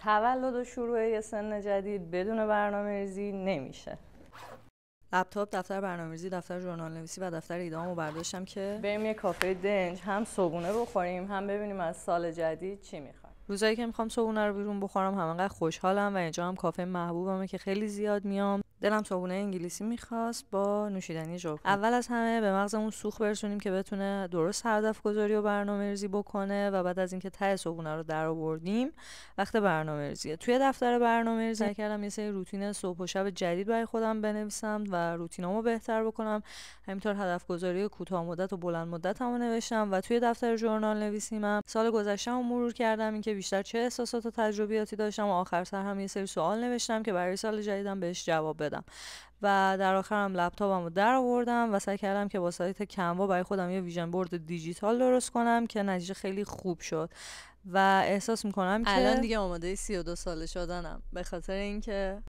تولد و شروع یه سن جدید بدون برنامه‌ریزی نمیشه. لپتاپ، دفتر برنامه‌ریزی، دفتر ژورنال نویسی و دفتر ایده‌هامو برداشتم که بریم یه کافه دنج هم صبحونه بخوریم هم ببینیم از سال جدید چی میخوایم. روزایی که میخوام صبحونه رو بیرون بخورم همانقدر خوشحالم و اینجا هم کافه محبوبمه که خیلی زیاد میام. دلم صبحونه انگلیسی میخواست با نوشیدنی ژرف. اول از همه به مغزمون سوخت برسونیم که بتونه درست هدف گذاری و برنامه‌ریزی بکنه و بعد از اینکه ته صبحونه رو درآوردیم وقت برنامه‌ریزیه. توی دفتر برنامه‌ریزی سعی کردم یه سری روتین صبح و شب جدید برای خودم بنویسم و روتینامو بهتر بکنم. همینطور هدف گذاری کوتاه مدت و بلند مدتمو نوشتم و توی دفتر ژورنال نویسیمم سال گذشته‌مو مرور کردم اینکه بیشتر چه احساسات و تجربیاتی داشتم و آخر سر هم یه سری سوال نوشتم که برای سال جدیدم بهش جواب بدم. و در آخرم لپتاپمو در آوردم و سعی کردم که با سایت کنوا برای خودم یه ویژن بورد دیجیتال درست کنم که نتیجه خیلی خوب شد و احساس میکنم که الان دیگه آماده 32 ساله شدنم به خاطر اینکه